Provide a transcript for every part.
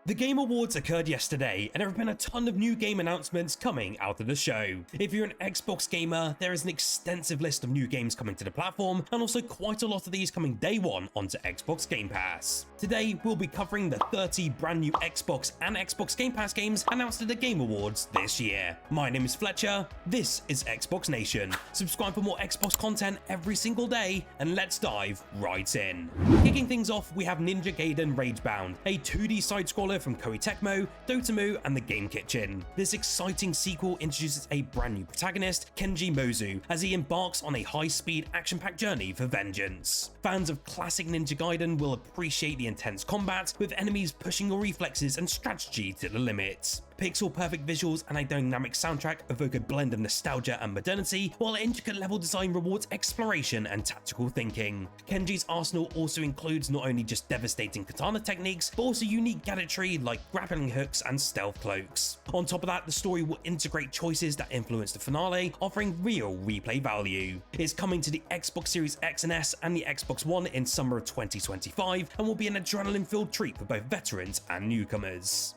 The Game Awards occurred yesterday, and there have been a ton of new game announcements coming out of the show. If you're an Xbox gamer, there is an extensive list of new games coming to the platform, and also quite a lot of these coming day one onto Xbox Game Pass. Today, we'll be covering the 30 brand new Xbox and Xbox Game Pass games announced at the Game Awards this year. My name is Fletcher, this is Xbox Nation. Subscribe for more Xbox content every single day, and let's dive right in. Kicking things off, we have Ninja Gaiden Ragebound, a 2D side-scroller from Koei Tecmo, Dotemu, and the Game Kitchen. This exciting sequel introduces a brand new protagonist, Kenji Mozu, as he embarks on a high-speed, action-packed journey for vengeance. Fans of classic Ninja Gaiden will appreciate the intense combat, with enemies pushing your reflexes and strategy to the limit. Pixel-perfect visuals and a dynamic soundtrack evoke a blend of nostalgia and modernity, while intricate level design rewards exploration and tactical thinking. Kenji's arsenal also includes not only just devastating katana techniques, but also unique gadgetry like grappling hooks and stealth cloaks. On top of that, the story will integrate choices that influence the finale, offering real replay value. It's coming to the Xbox Series X and S and the Xbox One in summer of 2025, and will be an adrenaline-filled treat for both veterans and newcomers.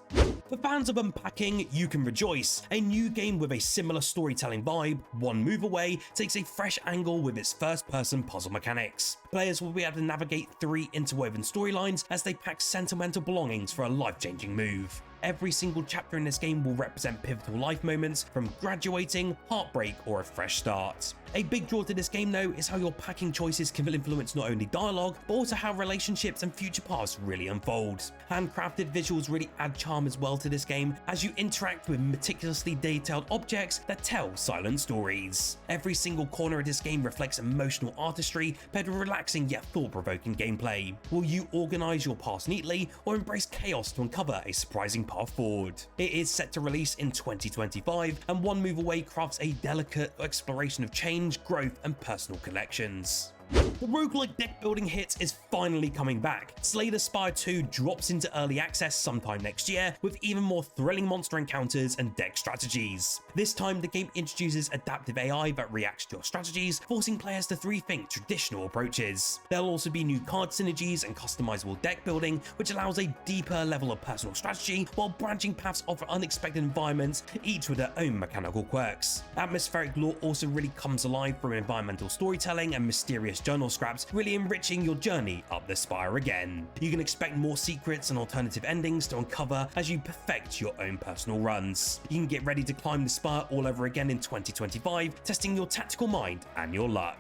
For fans of unpacking, you can rejoice. A new game with a similar storytelling vibe, One Move Away, takes a fresh angle with its first-person puzzle mechanics. Players will be able to navigate 3 interwoven storylines as they pack sentimental belongings for a life-changing move. Every single chapter in this game will represent pivotal life moments, from graduating, heartbreak, or a fresh start. A big draw to this game though is how your packing choices can influence not only dialogue, but also how relationships and future paths really unfold. Handcrafted visuals really add charm as well to this game, as you interact with meticulously detailed objects that tell silent stories. Every single corner of this game reflects emotional artistry paired with relaxing yet thought-provoking gameplay. Will you organise your paths neatly, or embrace chaos to uncover a surprising path forward? It is set to release in 2025, and One Move Away crafts a delicate exploration of change, growth, and personal connections. The roguelike deck building hit is finally coming back. Slay the Spire 2 drops into early access sometime next year, with even more thrilling monster encounters and deck strategies. This time, the game introduces adaptive AI that reacts to your strategies, forcing players to rethink traditional approaches. There'll also be new card synergies and customizable deck building, which allows a deeper level of personal strategy, while branching paths offer unexpected environments, each with their own mechanical quirks. Atmospheric lore also really comes alive through environmental storytelling and mysterious journal scraps, really enriching your journey up the Spire again. You can expect more secrets and alternative endings to uncover as you perfect your own personal runs. You can get ready to climb the Spire all over again in 2025, testing your tactical mind and your luck.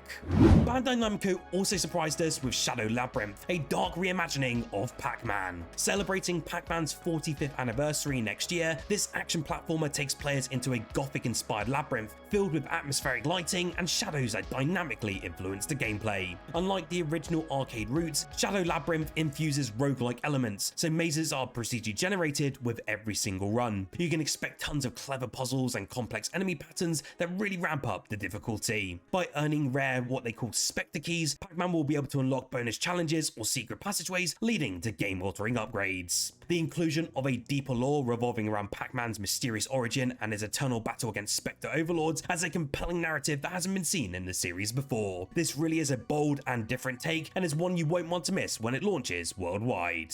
Bandai Namco also surprised us with Shadow Labyrinth, a dark reimagining of Pac-Man. Celebrating Pac-Man's 45th anniversary next year, this action platformer takes players into a gothic-inspired labyrinth filled with atmospheric lighting and shadows that dynamically influence the gameplay. Unlike the original arcade routes, Shadow Labyrinth infuses roguelike elements, so mazes are procedurally generated with every single run. You can expect tons of clever puzzles and complex enemy patterns that really ramp up the difficulty. By earning rare what they call Spectre keys, Pac-Man will be able to unlock bonus challenges or secret passageways, leading to game-altering upgrades. The inclusion of a deeper lore revolving around Pac-Man's mysterious origin and his eternal battle against Spectre overlords has a compelling narrative that hasn't been seen in the series before. This really is a bold and different take, and is one you won't want to miss when it launches worldwide.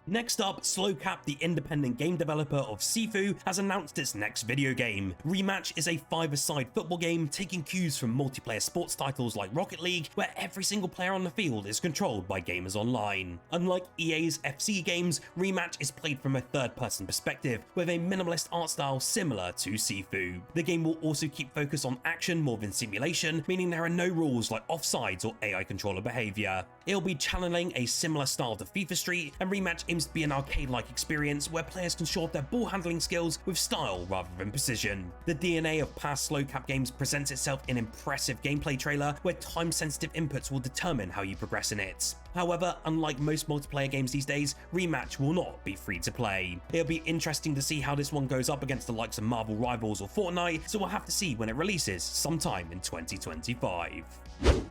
Next up, Slowcap, the independent game developer of Sifu, has announced its next video game. Rematch is a 5-a-side football game taking cues from multiplayer sports titles like Rocket League, where every single player on the field is controlled by gamers online. Unlike EA's FC games, Rematch is played from a third-person perspective, with a minimalist art style similar to Sifu. The game will also keep focus on action more than simulation, meaning there are no rules like offsides or AI controller behavior. It'll be channeling a similar style to FIFA Street, and Rematch aims to be an arcade-like experience where players can show off their ball handling skills with style rather than precision. The DNA of past Slowcap games presents itself in an impressive gameplay trailer where time-sensitive inputs will determine how you progress in it. However, unlike most multiplayer games these days, Rematch will not be free to play. It'll be interesting to see how this one goes up against the likes of Marvel Rivals or Fortnite, so we'll have to see when it releases sometime in 2025.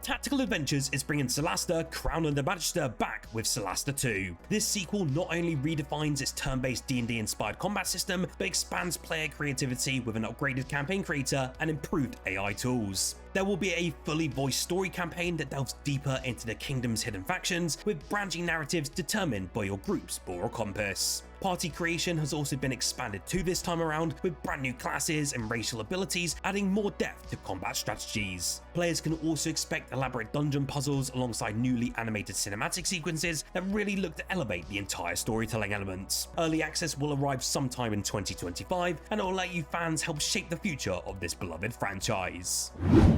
Tactical Adventures is bringing Solasta, Crown of the Magister back with Solasta 2. This sequel not only redefines its turn-based D&D inspired combat system, but expands player creativity with an upgraded campaign creator and improved AI tools. There will be a fully voiced story campaign that delves deeper into the kingdom's hidden factions, with branching narratives determined by your group's moral compass. Party creation has also been expanded too this time around, with brand new classes and racial abilities adding more depth to combat strategies. Players can also expect elaborate dungeon puzzles alongside newly animated cinematic sequences that really look to elevate the entire storytelling elements. Early access will arrive sometime in 2025, and it will let you fans help shape the future of this beloved franchise.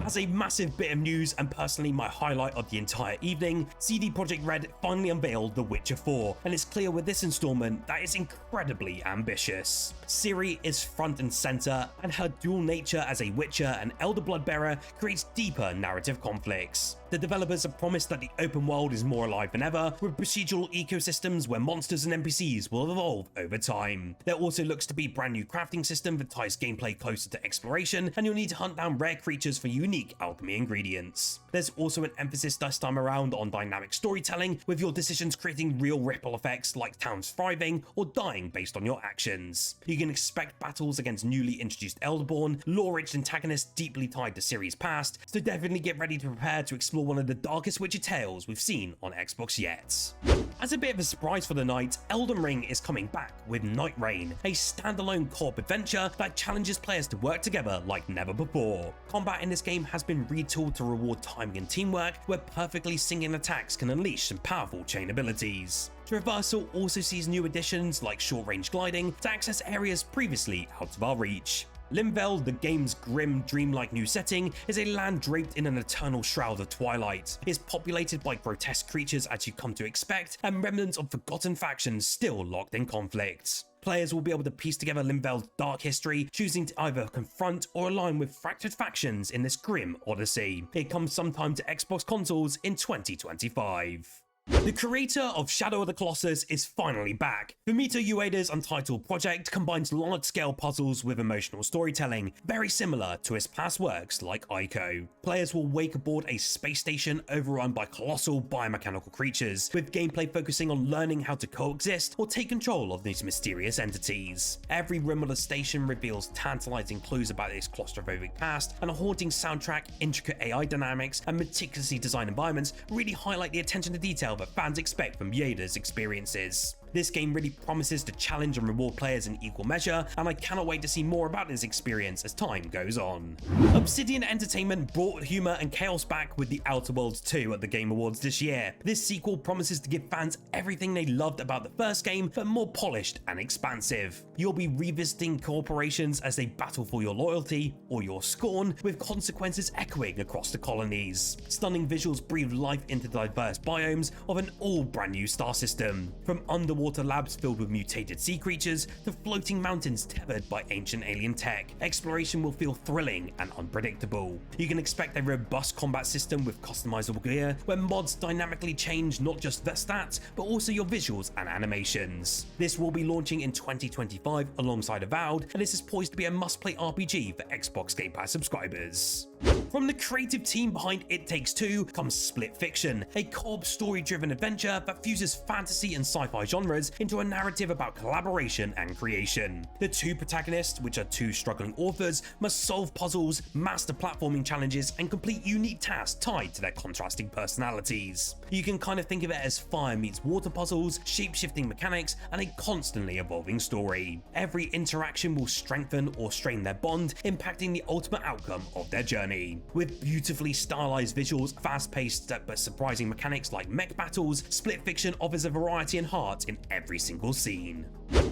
As a massive bit of news, and personally my highlight of the entire evening, CD Projekt Red finally unveiled The Witcher 4, and it's clear with this installment that it's incredibly ambitious. Ciri is front and center, and her dual nature as a Witcher and Elder Bloodbearer creates deeper narrative conflicts. The developers have promised that the open world is more alive than ever, with procedural ecosystems where monsters and NPCs will evolve over time. There also looks to be a brand new crafting system that ties gameplay closer to exploration, and you'll need to hunt down rare creatures for unique alchemy ingredients. There's also an emphasis this time around on dynamic storytelling, with your decisions creating real ripple effects like towns thriving or dying based on your actions. You can expect battles against newly introduced Elderborn, lore-rich antagonists deeply tied to Ciri's past, so definitely get ready to prepare to explore one of the darkest Witcher tales we've seen on Xbox yet. As a bit of a surprise for the night, Elden Ring is coming back with Nightreign, a standalone co-op adventure that challenges players to work together like never before. Combat in this game has been retooled to reward timing and teamwork, where perfectly syncing attacks can unleash some powerful chain abilities. Traversal also sees new additions like short-range gliding to access areas previously out of our reach. Limbo, the game's grim, dreamlike new setting, is a land draped in an eternal shroud of twilight. It is populated by grotesque creatures as you come to expect, and remnants of forgotten factions still locked in conflict. Players will be able to piece together Limbo's dark history, choosing to either confront or align with fractured factions in this grim odyssey. It comes sometime to Xbox consoles in 2025. The creator of Shadow of the Colossus is finally back. Fumito Ueda's untitled project combines large-scale puzzles with emotional storytelling, very similar to his past works like Ico. Players will wake aboard a space station overrun by colossal biomechanical creatures, with gameplay focusing on learning how to coexist or take control of these mysterious entities. Every room of the station reveals tantalizing clues about its claustrophobic past, and a haunting soundtrack, intricate AI dynamics, and meticulously designed environments really highlight the attention to detail that fans expect from Ueda's experiences. This game really promises to challenge and reward players in equal measure, and I cannot wait to see more about this experience as time goes on. Obsidian Entertainment brought humor and chaos back with The Outer Worlds 2 at the Game Awards this year. This sequel promises to give fans everything they loved about the first game, but more polished and expansive. You'll be revisiting corporations as they battle for your loyalty or your scorn, with consequences echoing across the colonies. Stunning visuals breathe life into the diverse biomes of an all brand new star system. From underwater labs filled with mutated sea creatures to floating mountains tethered by ancient alien tech, exploration will feel thrilling and unpredictable. You can expect a robust combat system with customizable gear, where mods dynamically change not just the stats, but also your visuals and animations. This will be launching in 2025 alongside Avowed, and this is poised to be a must-play RPG for Xbox Game Pass subscribers. From the creative team behind It Takes Two comes Split Fiction, a co-op story-driven adventure that fuses fantasy and sci-fi genres into a narrative about collaboration and creation. The two protagonists, which are two struggling authors, must solve puzzles, master platforming challenges, and complete unique tasks tied to their contrasting personalities. You can kind of think of it as fire meets water puzzles, shape-shifting mechanics, and a constantly evolving story. Every interaction will strengthen or strain their bond, impacting the ultimate outcome of their journey. With beautifully stylized visuals, fast-paced but surprising mechanics like mech battles, Split Fiction offers a variety and heart in every single scene.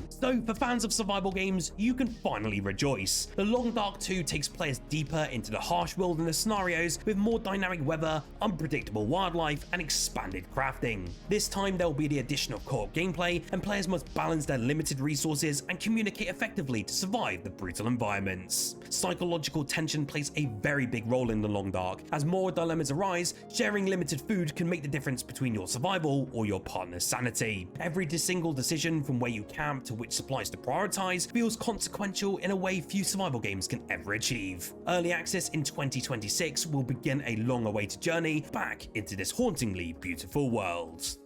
So for fans of survival games, you can finally rejoice. The Long Dark 2 takes players deeper into the harsh wilderness scenarios with more dynamic weather, unpredictable wildlife, and expanded crafting. This time there will be the addition of co-op gameplay, and players must balance their limited resources and communicate effectively to survive the brutal environments. Psychological tension plays a very big role in the Long Dark. As more dilemmas arise, sharing limited food can make the difference between your survival or your partner's sanity. Every single decision, from where you camp to which supplies to prioritize, feels consequential in a way few survival games can ever achieve. Early access in 2026 will begin a long-awaited journey back into this hauntingly beautiful world.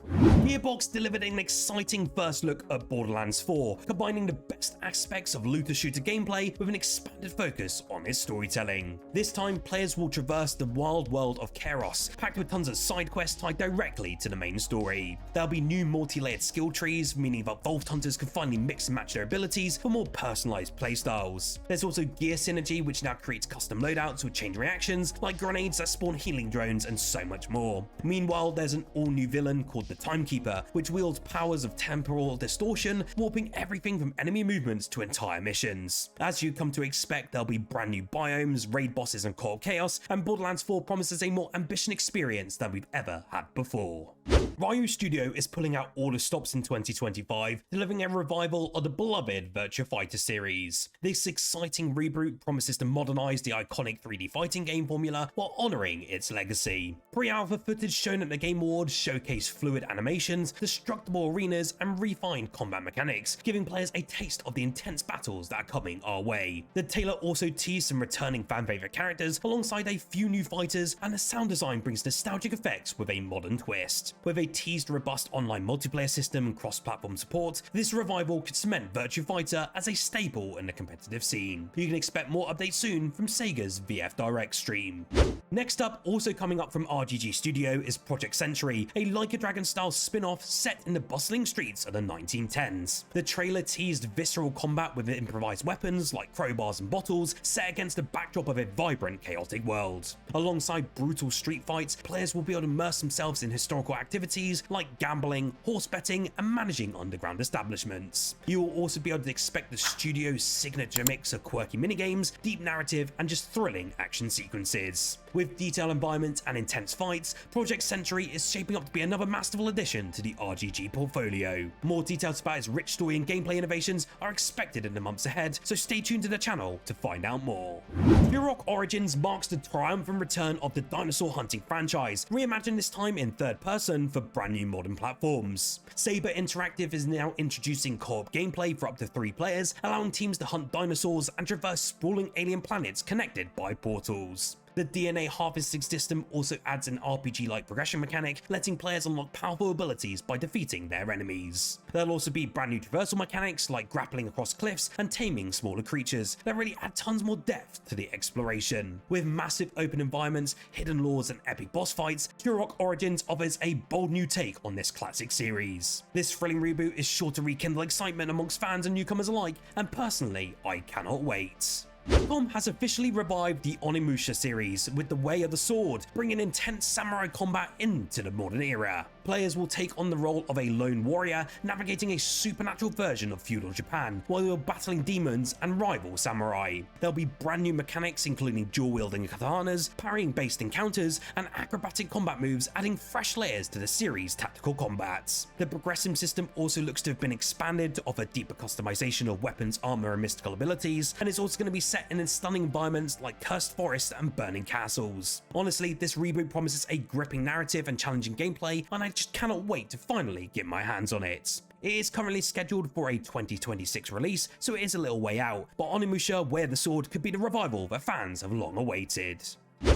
Gearbox delivered an exciting first look at Borderlands 4, combining the best aspects of looter-shooter gameplay with an expanded focus on its storytelling. This time, players will traverse the wild world of Kairos, packed with tons of side quests tied directly to the main story. There'll be new multi-layered skill trees, meaning that Vault Hunters can can finally mix and match their abilities for more personalized playstyles. There's also gear synergy, which now creates custom loadouts with chain reactions, like grenades that spawn healing drones and so much more. Meanwhile, there's an all-new villain called the Timekeeper, which wields powers of temporal distortion, warping everything from enemy movements to entire missions. As you come to expect, there'll be brand new biomes, raid bosses and co-op chaos, and Borderlands 4 promises a more ambitious experience than we've ever had before. Ryu Studio is pulling out all the stops in 2025, delivering a revival of the beloved Virtua Fighter series. This exciting reboot promises to modernize the iconic 3D fighting game formula while honoring its legacy. Pre-alpha footage shown at the Game Awards showcased fluid animations, destructible arenas, and refined combat mechanics, giving players a taste of the intense battles that are coming our way. The trailer also teased some returning fan-favorite characters alongside a few new fighters, and the sound design brings nostalgic effects with a modern twist. With a teased robust online multiplayer system and cross-platform support, this revival could cement Virtua Fighter as a staple in the competitive scene. You can expect more updates soon from Sega's VF Direct stream. Next up, also coming up from RGG Studio, is Project Century, a Like a Dragon style spin-off set in the bustling streets of the 1910s. The trailer teased visceral combat with improvised weapons like crowbars and bottles, set against the backdrop of a vibrant, chaotic world. Alongside brutal street fights, players will be able to immerse themselves in historical activities like gambling, horse betting, and managing underground establishments. You will also be able to expect the studio's signature mix of quirky minigames, deep narrative, and just thrilling action sequences. With detailed environments and intense fights, Project Century is shaping up to be another masterful addition to the RGG portfolio. More details about its rich story and gameplay innovations are expected in the months ahead, so stay tuned to the channel to find out more. Turok Origins marks the triumphant return of the dinosaur hunting franchise, reimagined this time in third person for brand new modern platforms. Saber Interactive is now introducing co-op gameplay for up to 3 players, allowing teams to hunt dinosaurs and traverse sprawling alien planets connected by portals. The DNA harvesting system also adds an RPG-like progression mechanic, letting players unlock powerful abilities by defeating their enemies. There'll also be brand new traversal mechanics like grappling across cliffs and taming smaller creatures that really add tons more depth to the exploration. With massive open environments, hidden lores, and epic boss fights, Turok Origins offers a bold new take on this classic series. This thrilling reboot is sure to rekindle excitement amongst fans and newcomers alike, and personally, I cannot wait. Capcom has officially revived the Onimusha series with the Way of the Sword, bringing intense samurai combat into the modern era. Players will take on the role of a lone warrior, navigating a supernatural version of feudal Japan, while you're battling demons and rival samurai. There'll be brand new mechanics including dual-wielding katanas, parrying-based encounters, and acrobatic combat moves, adding fresh layers to the series' tactical combats. The progression system also looks to have been expanded to offer deeper customization of weapons, armor, and mystical abilities, and it's also going to be set in stunning environments like cursed forests and burning castles. Honestly, this reboot promises a gripping narrative and challenging gameplay, and I just cannot wait to finally get my hands on it. It is currently scheduled for a 2026 release, so it is a little way out, but Onimusha Way of the Sword could be the revival that fans have long awaited.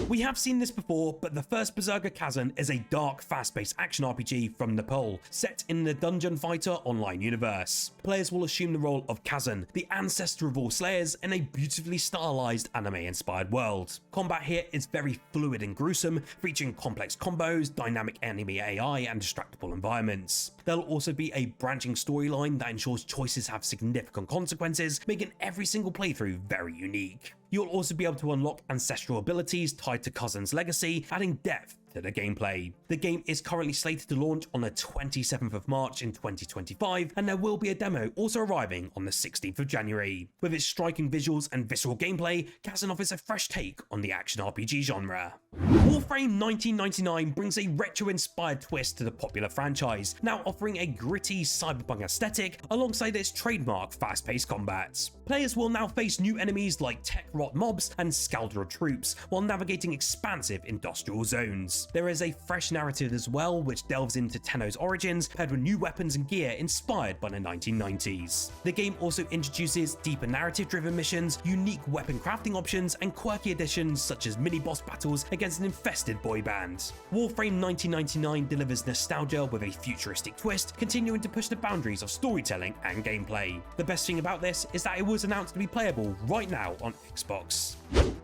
We have seen this before, but the first Berserker Khazan is a dark, fast-paced action RPG from Nepal, set in the Dungeon Fighter online universe. Players will assume the role of Khazan, the ancestor of all slayers, in a beautifully stylized anime-inspired world. Combat here is very fluid and gruesome, featuring complex combos, dynamic enemy AI, and distractible environments. There'll also be a branching storyline that ensures choices have significant consequences, making every single playthrough very unique. You'll also be able to unlock ancestral abilities tied to Khazan's legacy, adding depth to the gameplay. The game is currently slated to launch on the 27th of March in 2025, and there will be a demo also arriving on the 16th of January. With its striking visuals and visceral gameplay, Khazan offers a fresh take on the action RPG genre. Warframe 1999 brings a retro-inspired twist to the popular franchise, now offering a gritty cyberpunk aesthetic alongside its trademark fast-paced combats. Players will now face new enemies like tech-rot mobs and Skaldra troops, while navigating expansive industrial zones. There is a fresh narrative as well, which delves into Tenno's origins, paired with new weapons and gear inspired by the 1990s. The game also introduces deeper narrative-driven missions, unique weapon crafting options, and quirky additions such as mini-boss battles against an infested boy band. Warframe 1999 delivers nostalgia with a futuristic twist, continuing to push the boundaries of storytelling and gameplay. The best thing about this is that it was announced to be playable right now on Xbox.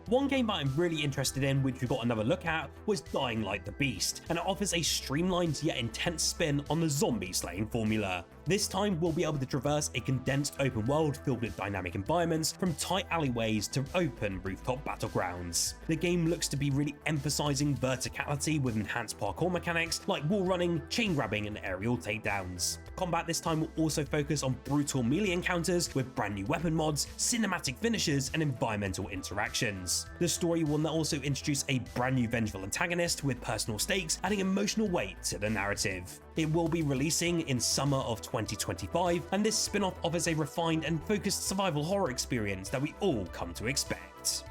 One game that I'm really interested in, which we got another look at, was Dying Light the Beast, and it offers a streamlined yet intense spin on the zombie slaying formula. This time we'll be able to traverse a condensed open world filled with dynamic environments, from tight alleyways to open rooftop battlegrounds. The game looks to be really emphasizing verticality with enhanced parkour mechanics like wall running, chain grabbing and aerial takedowns. Combat this time will also focus on brutal melee encounters with brand new weapon mods, cinematic finishes and environmental interactions. The story will now also introduce a brand new vengeful antagonist with personal stakes, adding emotional weight to the narrative. It will be releasing in summer of 2025, and this spin-off offers a refined and focused survival horror experience that we all come to expect.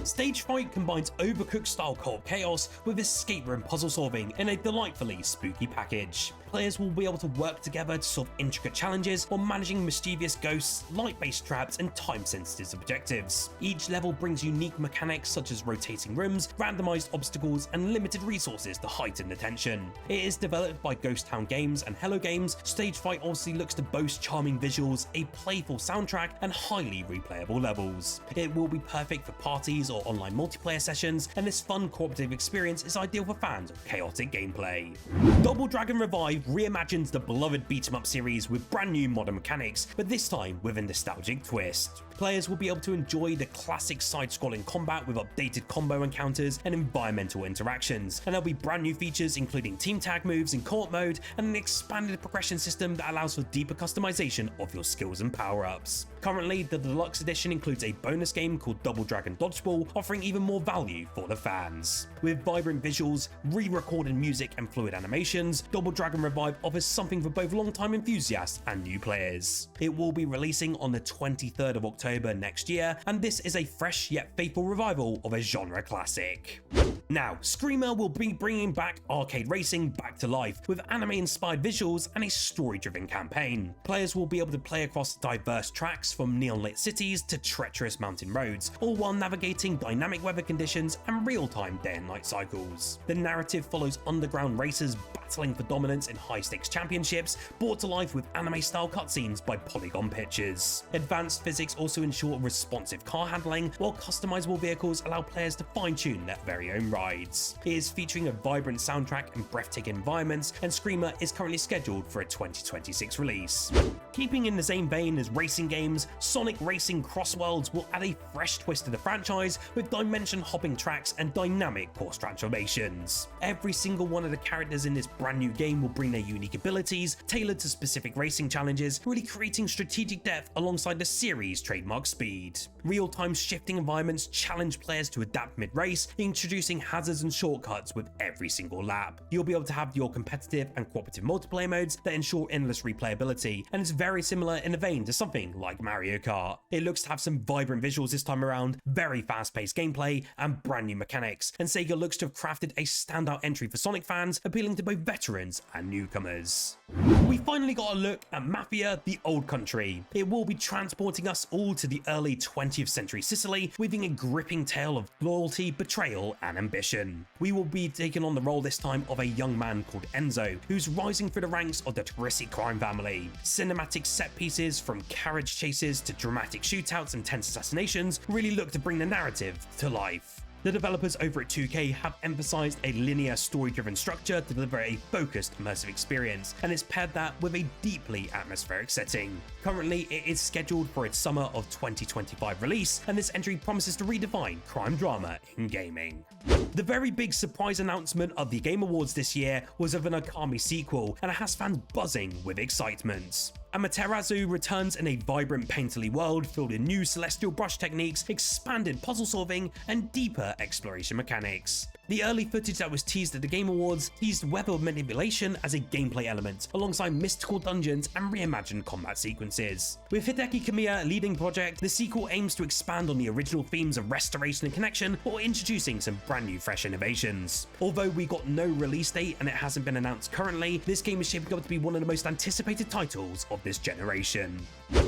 Stage Fright combines Overcooked style co-op chaos with escape room puzzle solving in a delightfully spooky package. Players will be able to work together to solve intricate challenges while managing mischievous ghosts, light-based traps and time-sensitive objectives. Each level brings unique mechanics such as rotating rooms, randomized obstacles and limited resources to heighten the tension. It is developed by Ghost Town Games and Hello Games. Stage Fright obviously looks to boast charming visuals, a playful soundtrack and highly replayable levels. It will be perfect for parties or online multiplayer sessions, and this fun cooperative experience is ideal for fans of chaotic gameplay. Double Dragon Revive reimagines the beloved beat-em-up series with brand new modern mechanics, but this time with a nostalgic twist. Players will be able to enjoy the classic side-scrolling combat with updated combo encounters and environmental interactions, and there'll be brand new features including team tag moves in co-op mode and an expanded progression system that allows for deeper customization of your skills and power-ups. Currently, the deluxe edition includes a bonus game called Double Dragon Dodgeball, offering even more value for the fans. With vibrant visuals, re-recorded music and fluid animations, Double Dragon Revive offers something for both long-time enthusiasts and new players. It will be releasing on the 23rd of October next year, and this is a fresh yet faithful revival of a genre classic. Now, Screamer will be bringing back arcade racing back to life with anime-inspired visuals and a story-driven campaign. Players will be able to play across diverse tracks from neon-lit cities to treacherous mountain roads, all while navigating dynamic weather conditions and real-time day and night cycles. The narrative follows underground racers battling for dominance in high-stakes championships, brought to life with anime-style cutscenes by polygon pictures. Advanced physics also ensure responsive car handling, while customizable vehicles allow players to fine-tune their very own rides. It is featuring a vibrant soundtrack and breathtaking environments, and Screamer is currently scheduled for a 2026 release. Keeping in the same vein as racing games, Sonic Racing CrossWorlds will add a fresh twist to the franchise with dimension-hopping tracks and dynamic course transformations. Every single one of the characters in this brand new game will bring their unique abilities, tailored to specific racing challenges, really creating strategic depth alongside the series' trademark speed. Real-time shifting environments challenge players to adapt mid-race, introducing hazards and shortcuts with every single lap. You'll be able to have your competitive and cooperative multiplayer modes that ensure endless replayability, and it's very similar in the vein to something like Mario Kart. It looks to have some vibrant visuals this time around, very fast-paced gameplay, and brand new mechanics, and Sega looks to have crafted a standout entry for Sonic fans, appealing to both veterans and newcomers. We finally got a look at Mafia The Old Country. It will be transporting us all to the early 20th century Sicily, weaving a gripping tale of loyalty, betrayal, and ambition. We will be taking on the role this time of a young man called Enzo, who's rising through the ranks of the Teresi crime family. Cinematic set pieces, from carriage chases to dramatic shootouts and tense assassinations, really look to bring the narrative to life. The developers over at 2K have emphasized a linear story-driven structure to deliver a focused immersive experience, and it's paired that with a deeply atmospheric setting. Currently, it is scheduled for its summer of 2025 release, and this entry promises to redefine crime drama in gaming. The very big surprise announcement of the Game Awards this year was of an Okami sequel, and it has fans buzzing with excitement. Amaterasu returns in a vibrant painterly world filled with new celestial brush techniques, expanded puzzle solving, and deeper exploration mechanics. The early footage that was teased at the Game Awards teased weather manipulation as a gameplay element, alongside mystical dungeons and reimagined combat sequences. With Hideki Kamiya leading the project, the sequel aims to expand on the original themes of restoration and connection, while introducing some brand new fresh innovations. Although we got no release date and it hasn't been announced currently, this game is shaping up to be one of the most anticipated titles of this generation.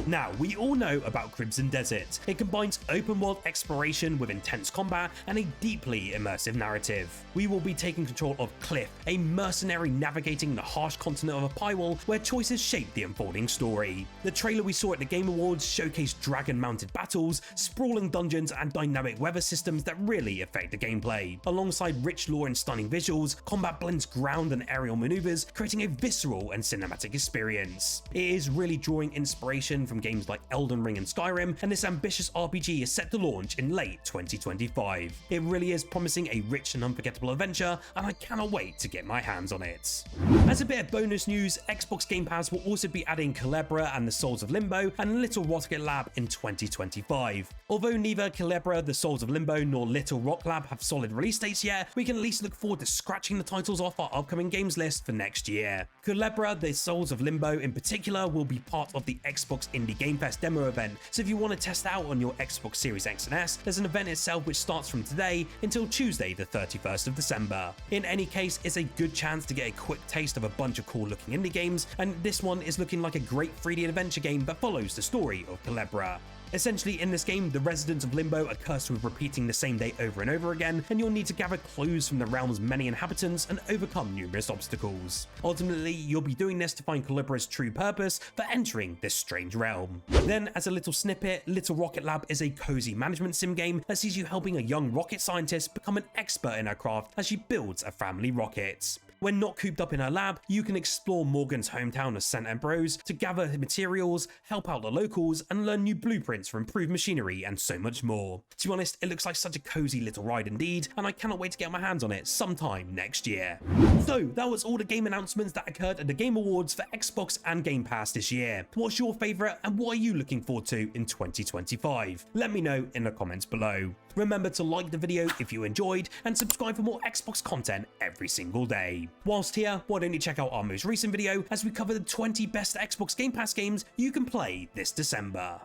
Now, we all know about Crimson Desert. It combines open world exploration with intense combat and a deeply immersive narrative. narrative. We will be taking control of Cliff, a mercenary navigating the harsh continent of Apaiwal, where choices shape the unfolding story. The trailer we saw at the Game Awards showcased dragon-mounted battles, sprawling dungeons, and dynamic weather systems that really affect the gameplay. Alongside rich lore and stunning visuals, combat blends ground and aerial maneuvers, creating a visceral and cinematic experience. It is really drawing inspiration from games like Elden Ring and Skyrim, and this ambitious RPG is set to launch in late 2025. It really is promising a rich and unforgettable adventure, and I cannot wait to get my hands on it. As a bit of bonus news, Xbox Game Pass will also be adding Kulebra and the Souls of Limbo and Little Rocket Lab in 2025. Although neither Kulebra, the Souls of Limbo, nor Little Rock Lab have solid release dates yet, we can at least look forward to scratching the titles off our upcoming games list for next year. Kulebra, the Souls of Limbo in particular, will be part of the Xbox Indie Game Fest demo event, so if you want to test out on your Xbox Series X and S, there's an event itself which starts from today until Tuesday the 31st of December. In any case, it's a good chance to get a quick taste of a bunch of cool looking indie games, and this one is looking like a great 3D adventure game that follows the story of Kulebra. Essentially, in this game, the residents of Limbo are cursed with repeating the same day over and over again, and you'll need to gather clues from the realm's many inhabitants and overcome numerous obstacles. Ultimately, you'll be doing this to find Kulebra's true purpose for entering this strange realm. Then, as a little snippet, Little Rocket Lab is a cozy management sim game that sees you helping a young rocket scientist become an expert in her craft as she builds a family rocket. When not cooped up in her lab, you can explore Morgan's hometown of St. Ambrose to gather materials, help out the locals, and learn new blueprints for improved machinery and so much more. To be honest, it looks like such a cozy little ride indeed, and I cannot wait to get my hands on it sometime next year. So that was all the game announcements that occurred at the Game Awards for Xbox and Game Pass this year. What's your favourite and what are you looking forward to in 2025? Let me know in the comments below. Remember to like the video if you enjoyed and subscribe for more Xbox content every single day. Whilst here, why don't you check out our most recent video as we cover the 20 best Xbox Game Pass games you can play this December.